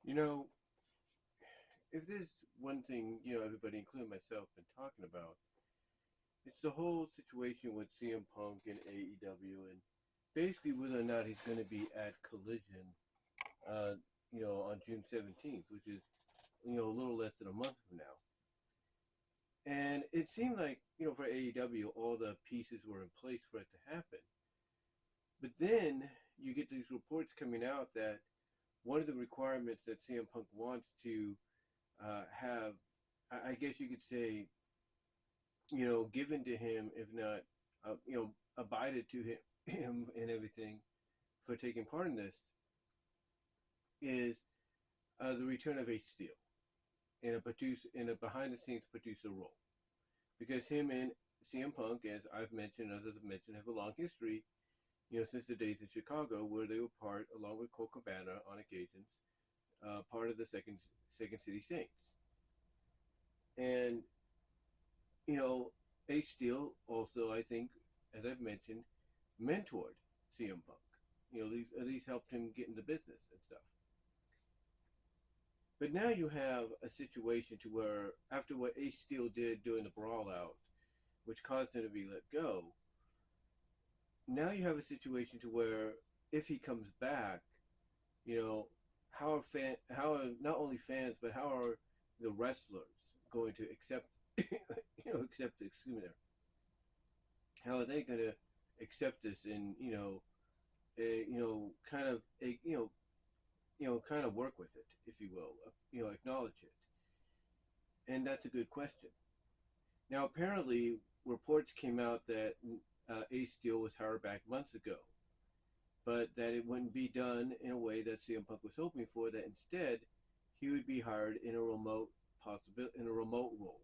You know, if there's one thing, everybody, including myself, been talking about, it's the whole situation with CM Punk and AEW and basically whether or not he's going to be at Collision, uh, on June 17th, which is, a little less than a month from now. And it seemed like, for AEW, all the pieces were in place for it to happen. But then you get these reports coming out that one of the requirements that CM Punk wants to have, I guess you could say, given to him, if not, abided to him and everything for taking part in this, is the return of Ace Steel in a behind the scenes producer role, because him and CM Punk, as I've mentioned, others have mentioned, have a long history, since the days in Chicago, where they were part, along with Colt Cabana on occasions, part of the Second City Saints. And Ace Steel also, I think, as I've mentioned, mentored CM Punk. At least helped him get into business and stuff. But now you have a situation to where, after what Ace Steel did during the brawl out, which caused him to be let go, now you have a situation to where if he comes back, you know, how are not only fans, but how are the wrestlers going to accept, excuse me, there, how are they going to accept this and kind of kind of work with it, if you will, acknowledge it, and that's a good question. Now, apparently, reports came out that Ace Steel was hired back months ago, but that it wouldn't be done in a way that CM Punk was hoping for. That instead, he would be hired in a remote role.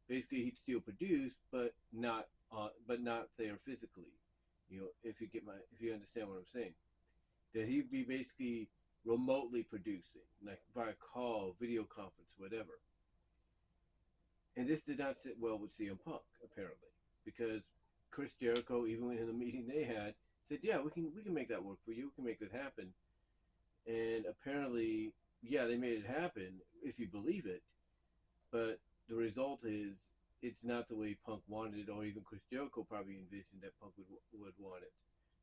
Basically, he'd still produce, but not there physically. If you understand what I'm saying, that he'd be basically remotely producing, like via call, video conference, whatever. And this did not sit well with CM Punk, apparently, because Chris Jericho, even in the meeting they had, said, "Yeah, we can make that work for you. We can make that happen." And apparently, yeah, they made it happen if you believe it. But the result is it's not the way Punk wanted it, or even Chris Jericho probably envisioned that Punk would want it.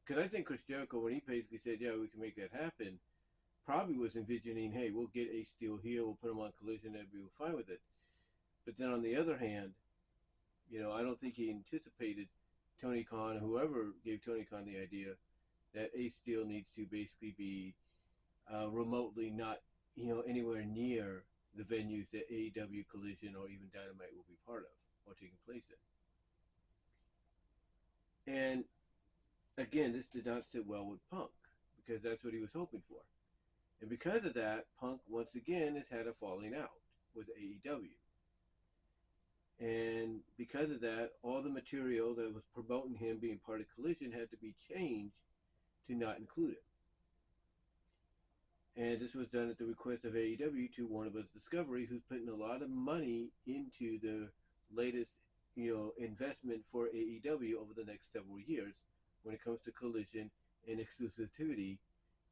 Because I think Chris Jericho, when he basically said, "Yeah, we can make that happen," probably was envisioning, "Hey, we'll get Ace Steel here, we'll put him on Collision, and we'll be fine with it." But then on the other hand, I don't think he anticipated Tony Khan, whoever gave Tony Khan the idea, that Ace Steel needs to basically be remotely not, anywhere near the venues that AEW, Collision, or even Dynamite will be part of or taking place in. And again, this did not sit well with Punk because that's what he was hoping for. And because of that, Punk once again has had a falling out with AEW. And because of that, all the material that was promoting him being part of Collision had to be changed to not include him. And this was done at the request of AEW to Warner Bros. Discovery, who's putting a lot of money into the latest, investment for AEW over the next several years when it comes to Collision and exclusivity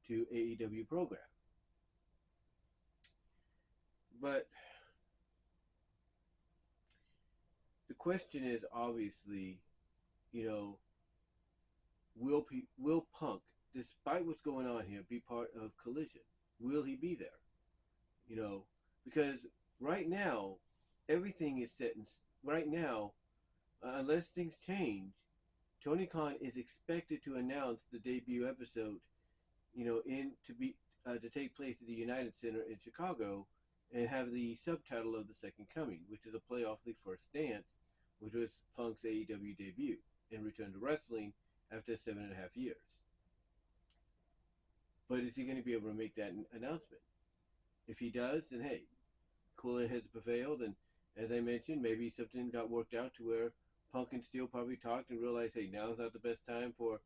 to AEW program. But the question is obviously, you know, will Punk, despite what's going on here, be part of Collision? Will he be there? You know, because right now everything is set in. Right now, unless things change, Tony Khan is expected to announce the debut episode, to take place at the United Center in Chicago, and have the subtitle of the Second Coming, which is a play off the First Dance, which was Punk's AEW debut and return to wrestling after 7.5 years. But is he going to be able to make that announcement? If he does, then hey, cooler heads prevailed, and as I mentioned, maybe something got worked out to where Punk and Steel probably talked and realized, hey, now's not the best time for,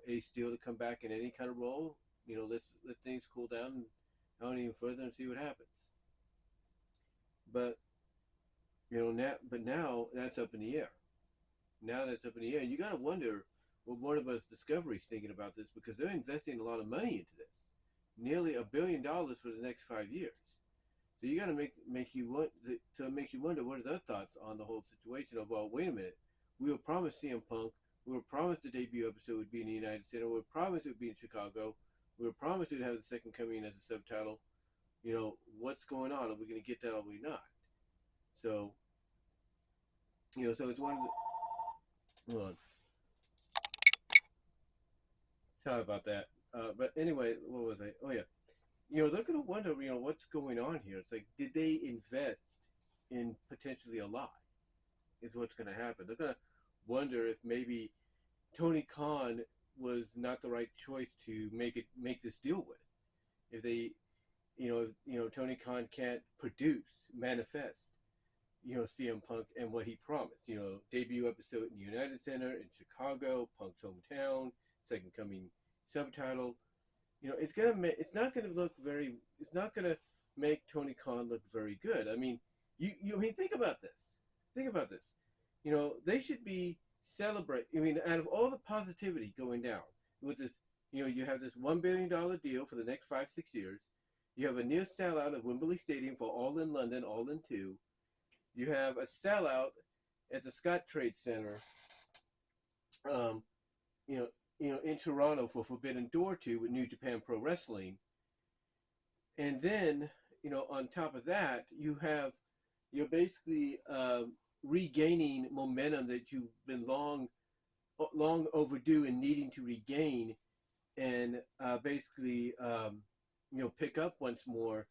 Ace Steel to come back in any kind of role. Let's let things cool down and even further and see what happens. But now that's up in the air. Now that's up in the air, and you got to wonder what Warner Bros. Discovery's thinking about this because they're investing a lot of money into this. nearly $1 billion for the next 5 years. So you got to makes you wonder what are their thoughts on the whole situation of, well, wait a minute, we were promised CM Punk, we were promised the debut episode would be in the United Center, we were promised it would be in Chicago, we were promised we'd have the second coming as a subtitle. What's going on? Are we going to get that or are we not? So so it's one of the, hold on, sorry about that. But anyway, what was I? Oh yeah, they're going to wonder, what's going on here. It's like, did they invest in potentially a lie? Is what's going to happen. They're going to wonder if maybe Tony Khan was not the right choice to make this deal with. If they, if Tony Khan can't manifest, CM Punk and what he promised. Debut episode in the United Center in Chicago, Punk's hometown, second coming subtitle. It's not gonna look very. It's not gonna make Tony Khan look very good. I mean, I mean, think about this. Think about this. They should be celebrate. I mean, out of all the positivity going down with this, you have this $1 billion deal for the next 5-6 years. You have a near sellout of Wembley Stadium for All in London, All in 2. You have a sellout at the Scottrade Center. Um, in Toronto for Forbidden Door 2 with New Japan Pro Wrestling. And then, on top of that, you're basically regaining momentum that you've been long overdue in needing to regain, and basically, pick up once more,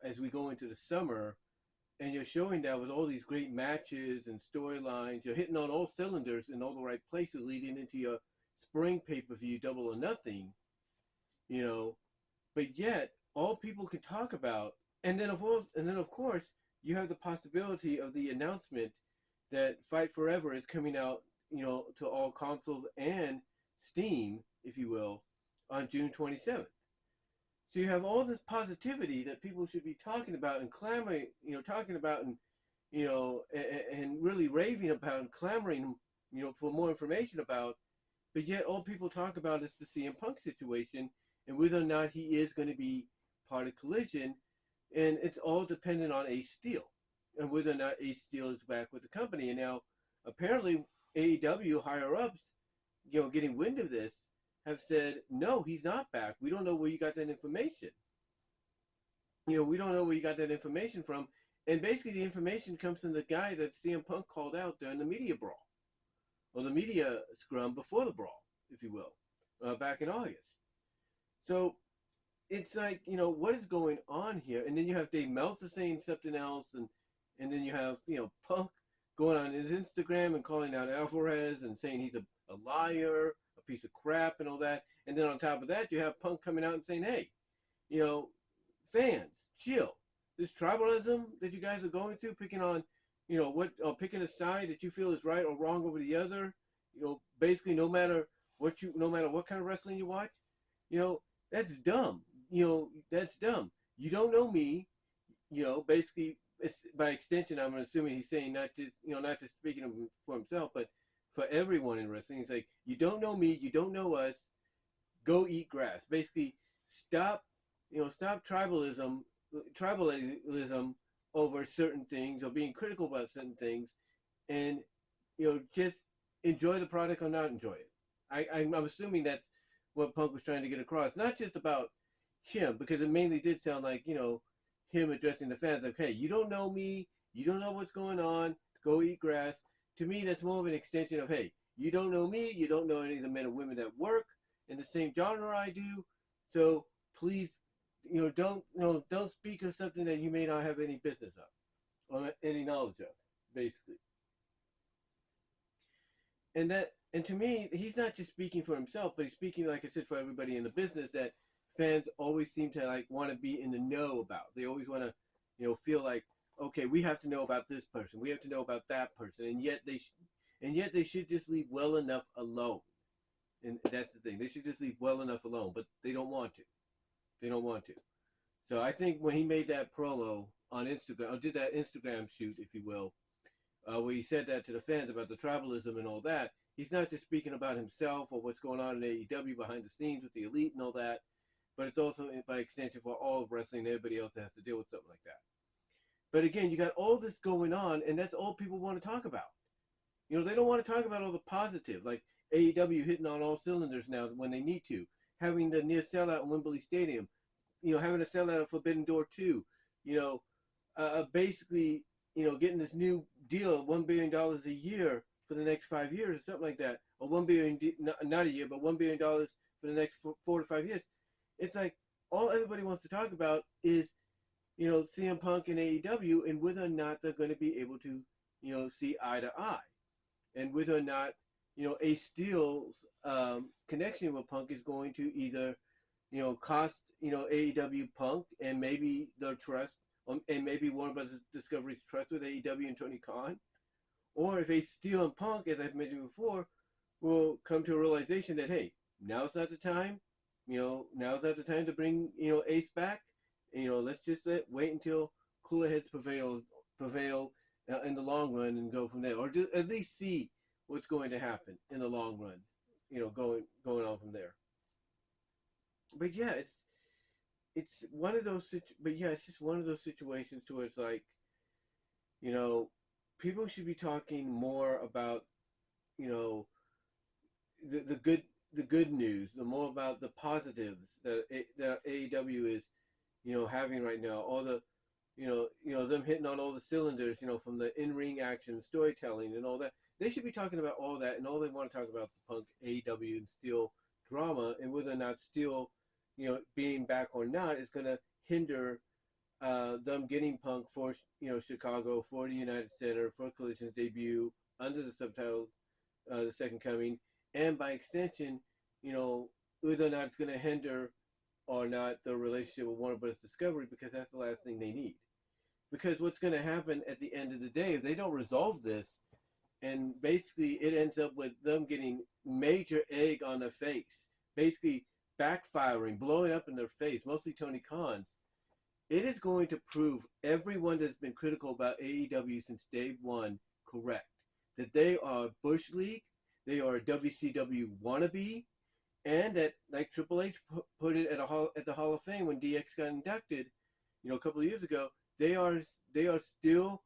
as we go into the summer. And you're showing that with all these great matches and storylines, you're hitting on all cylinders in all the right places leading into your spring pay-per-view Double or Nothing, but yet all people can talk about, and then of course you have the possibility of the announcement that Fight Forever is coming out, to all consoles and Steam, if you will, on June 27th. So you have all this positivity that people should be talking about and clamoring, talking about and and really raving about and clamoring, for more information about. But yet all people talk about is the CM Punk situation and whether or not he is going to be part of Collision. And it's all dependent on Ace Steel and whether or not Ace Steel is back with the company. And now apparently AEW higher ups, getting wind of this, have said, no, he's not back. We don't know where you got that information. We don't know where you got that information from. And basically the information comes from the guy that CM Punk called out during the media brawl, or the media scrum before the brawl, if you will, back in August. So it's like, what is going on here? And then you have Dave Meltzer saying something else, and then you have, Punk going on his Instagram and calling out Alvarez and saying he's a liar, a piece of crap and all that. And then on top of that, you have Punk coming out and saying, hey, fans, chill. This tribalism that you guys are going through, picking on, picking a side that you feel is right or wrong over the other, basically no matter what kind of wrestling you watch, that's dumb. That's dumb. You don't know me, basically, by extension, I'm assuming he's saying not just speaking for himself, but for everyone in wrestling. It's like, you don't know me, you don't know us, go eat grass. Basically, stop tribalism over certain things or being critical about certain things, and just enjoy the product or not enjoy it. I'm assuming that's what Punk was trying to get across. Not just about him, because it mainly did sound like him addressing the fans like, hey, you don't know me, you don't know what's going on, go eat grass. To me, that's more of an extension of, hey, you don't know me, you don't know any of the men and women that work in the same genre I do, so please, don't speak of something that you may not have any business of or any knowledge of, basically. And to me, he's not just speaking for himself, but he's speaking, like I said, for everybody in the business that fans always seem to want to be in the know about. They always want to, feel like, okay, we have to know about this person, we have to know about that person, and yet they should just leave well enough alone. And that's the thing; they should just leave well enough alone, but they don't want to. They don't want to. So I think when he made that promo on Instagram, or did that Instagram shoot, if you will, where he said that to the fans about the tribalism and all that, he's not just speaking about himself or what's going on in AEW behind the scenes with the Elite and all that, but it's also by extension for all of wrestling and everybody else that has to deal with something like that. But again, you got all this going on, and that's all people want to talk about. They don't want to talk about all the positives, like AEW hitting on all cylinders now when they need to, having the near sellout in Wembley Stadium, having a sellout at Forbidden Door 2, basically, getting this new deal of $1 billion a year for the next 5 years or something like that, or $1 billion, not a year, but $1 billion for the next 4 to 5 years. It's like all everybody wants to talk about is, CM Punk and AEW and whether or not they're going to be able to, see eye to eye, and whether or not, Ace Steel's connection with Punk is going to either, cost, AEW Punk and maybe their trust, and maybe Warner Bros. Discovery's trust with AEW and Tony Khan, or if Ace Steel and Punk, as I've mentioned before, will come to a realization that, hey, now's not the time, now's not the time to bring, Ace back. Let's just wait until cooler heads prevail in the long run and go from there, or at least see what's going to happen in the long run, going on from there. But yeah, it's one of those it's just one of those situations to where it's like, people should be talking more about, the good news, the more about the positives that AEW is, having right now. All the, them hitting on all the cylinders, from the in-ring action, storytelling, and all that. They should be talking about all that, and all they want to talk about the Punk, AEW, and Steel drama, and whether or not Steel, being back or not is going to hinder them getting Punk for, Chicago, for the United Center, for Collision's debut under the subtitle, The Second Coming, and by extension, whether or not it's going to hinder or not the relationship with Warner Bros. Discovery, because that's the last thing they need. Because what's going to happen at the end of the day, if they don't resolve this, and basically it ends up with them getting major egg on their face, basically backfiring, blowing up in their face, mostly Tony Khan's, it is going to prove everyone that's been critical about AEW since day one correct. That they are Bush League, they are a WCW wannabe, and that, like Triple H put it at the Hall of Fame when DX got inducted, a couple of years ago, they are still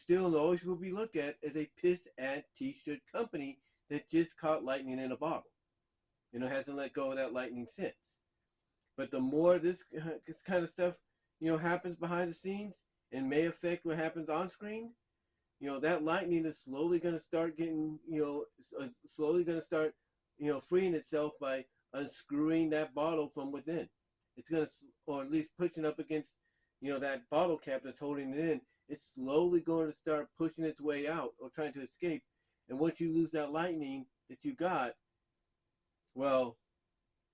and always will be looked at as a piss at t-shirt company that just caught lightning in a bottle. Hasn't let go of that lightning since. But the more this kind of stuff, happens behind the scenes and may affect what happens on screen, that lightning is slowly going to start getting, freeing itself by unscrewing that bottle from within. It's going to, or at least pushing up against, that bottle cap that's holding it in. It's slowly going to start pushing its way out or trying to escape. And once you lose that lightning that you got, well,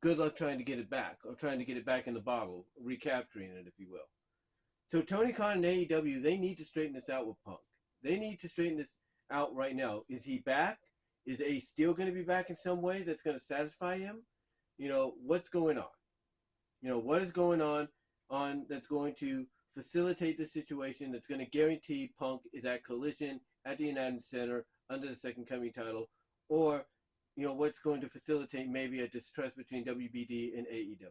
good luck trying to get it back, or trying to get it back in the bottle, recapturing it, if you will. So Tony Khan and AEW, they need to straighten this out with Punk. They need to straighten this out right now. Is he back? Is Ace still going to be back in some way that's going to satisfy him? What's going on? What is going on that's going to facilitate the situation, that's going to guarantee Punk is at Collision at the United Center under the Second Coming title, or what's going to facilitate maybe a distrust between WBD and AEW.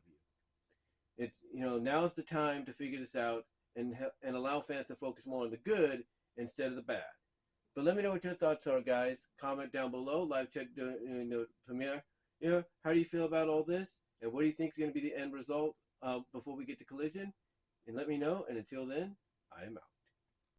It's now's the time to figure this out and allow fans to focus more on the good instead of the bad. But let me know what your thoughts are, guys. Comment down below. Live check during the premiere. How do you feel about all this? And what do you think is going to be the end result before we get to Collision? And let me know. And until then, I am out.